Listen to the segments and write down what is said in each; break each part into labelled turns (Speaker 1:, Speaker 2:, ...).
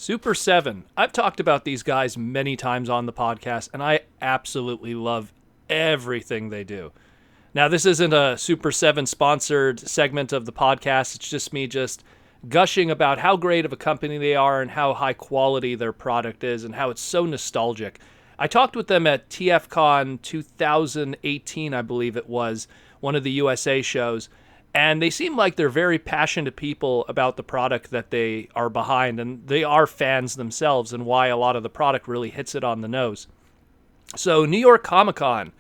Speaker 1: Super7. I've talked about these guys many times on the podcast, and I absolutely love everything they do. Now, this isn't a Super7 sponsored segment of the podcast. It's just me just gushing about how great of a company they are and how high quality their product is and how it's so nostalgic. I talked with them at TFCon 2018, I believe it was, one of the USA shows, and they seem like they're very passionate people about the product that they are behind, and they are fans themselves, and why a lot of the product really hits it on the nose. So New York Comic Con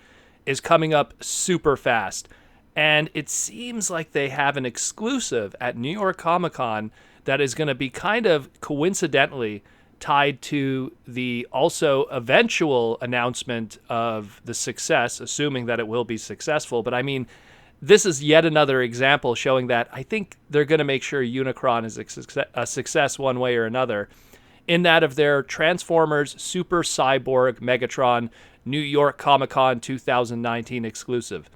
Speaker 1: is coming up super fast, and it seems like they have an exclusive at New York Comic Con that is going to be kind of coincidentally tied to the also eventual announcement of the success, assuming that it will be successful. But I mean, this is yet another example showing that I think they're going to make sure Unicron is a success one way or another, in that of their Transformers Super Cyborg Megatron New York Comic Con 2019 exclusive.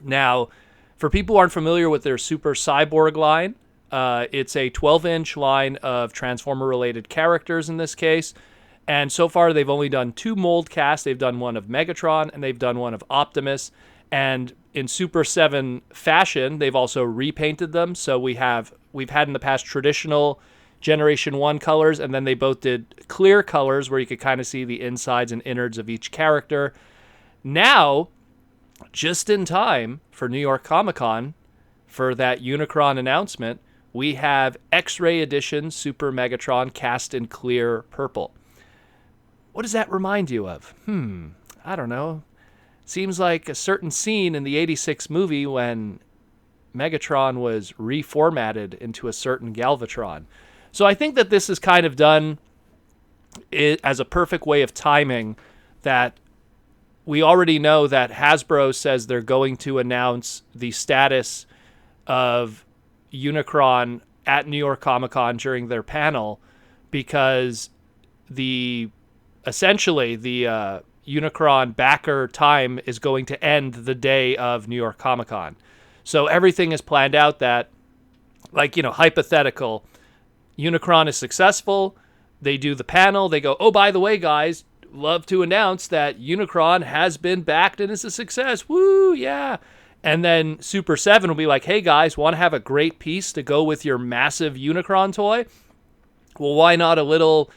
Speaker 1: Now, for people who aren't familiar with their Super Cyborg line, it's a 12-inch line of Transformer-related characters in this case. And so far, they've only done 2 mold casts. They've done one of Megatron, and they've done one of Optimus. And in Super 7 fashion, they've also repainted them. So we've had in the past traditional Generation 1 colors, and then they both did clear colors where you could kind of see the insides and innards of each character. Now, just in time for New York Comic Con, for that Unicron announcement, we have X-Ray Edition Super Megatron cast in clear purple. What does that remind you of? I don't know. Seems like a certain scene in the 86 movie when Megatron was reformatted into a certain Galvatron. So I think that this is kind of done as a perfect way of timing that we already know that Hasbro says they're going to announce the status of Unicron at New York Comic Con during their panel, because essentially the Unicron backer time is going to end the day of New York Comic Con. So everything is planned out that, like, hypothetical, Unicron is successful, they do the panel, they go, oh, by the way, guys, love to announce that Unicron has been backed and is a success. Woo, yeah. And then Super 7 will be like, hey, guys, want to have a great piece to go with your massive Unicron toy? Well, why not a little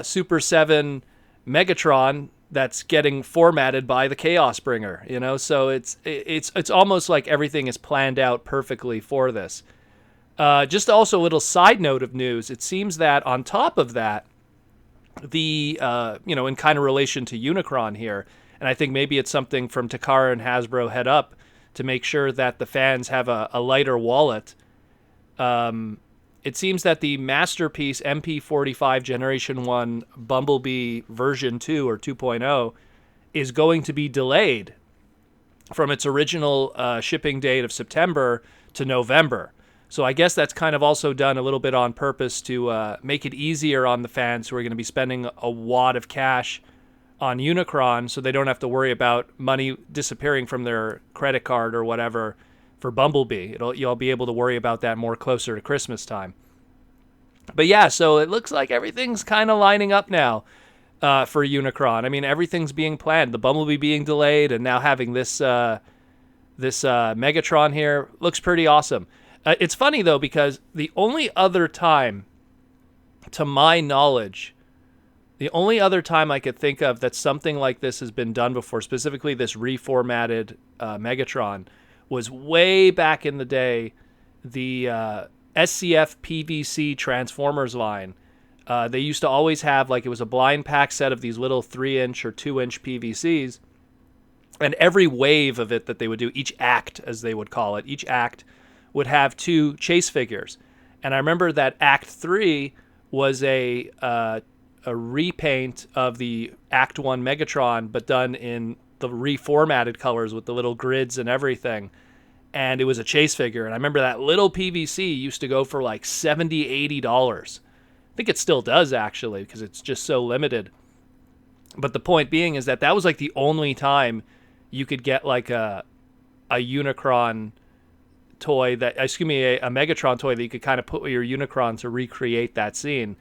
Speaker 1: Super 7 Megatron that's getting formatted by the Chaos Bringer, So it's almost like everything is planned out perfectly for this. Just also a little side note of news. It seems that on top of that, in kind of relation to Unicron here, and I think maybe it's something from Takara and Hasbro head up to make sure that the fans have a lighter wallet. It seems that the Masterpiece MP45 Generation 1 Bumblebee version 2 or 2.0 is going to be delayed from its original shipping date of September to November. So I guess that's kind of also done a little bit on purpose to make it easier on the fans who are going to be spending a wad of cash on Unicron, so they don't have to worry about money disappearing from their credit card or whatever for Bumblebee. You'll be able to worry about that more closer to Christmas time. But yeah, so it looks like everything's kind of lining up now for Unicron. I mean, everything's being planned. The Bumblebee being delayed, and now having this Megatron here looks pretty awesome. It's funny, though, because the only other time, to my knowledge, the only other time I could think of that something like this has been done before, specifically this reformatted Megatron, was way back in the day, the SCF PVC Transformers line. They used to always have, it was a blind pack set of these little 3-inch or 2-inch PVCs, and every wave of it that they would do, each act, as they would call it, each act would have 2 chase figures. And I remember that Act 3 was a repaint of the Act 1 Megatron, but done in the reformatted colors with the little grids and everything. And it was a chase figure. And I remember that little PVC used to go for like $70, $80. I think it still does, actually, because it's just so limited. But the point being is that was like the only time you could get like a Unicron toy a Megatron toy that you could kind of put with your Unicron to recreate that scene.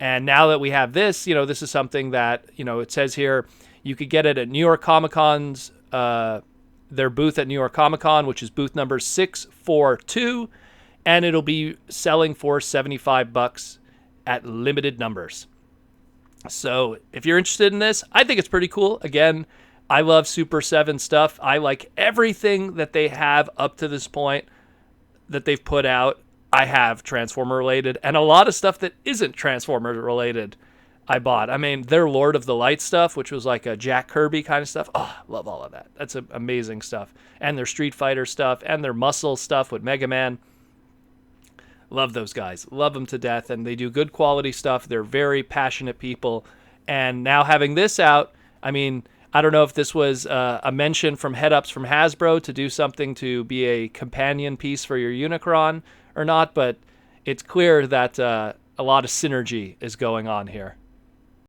Speaker 1: And now that we have this, this is something that, it says here, you could get it at New York Comic Con's, their booth at New York Comic Con, which is booth number 642, and it'll be selling for $75 at limited numbers. So if you're interested in this, I think it's pretty cool. Again, I love Super 7 stuff. I like everything that they have up to this point that they've put out. I have Transformer related, and a lot of stuff that isn't Transformer related I bought. I mean, their Lord of the Light stuff, which was like a Jack Kirby kind of stuff. Oh, love all of that. That's amazing stuff. And their Street Fighter stuff, and their Muscle stuff with Mega Man. Love those guys. Love them to death, and they do good quality stuff. They're very passionate people. And now having this out, I mean, I don't know if this was a mention from head-ups from Hasbro to do something to be a companion piece for your Unicron or not, but it's clear that a lot of synergy is going on here.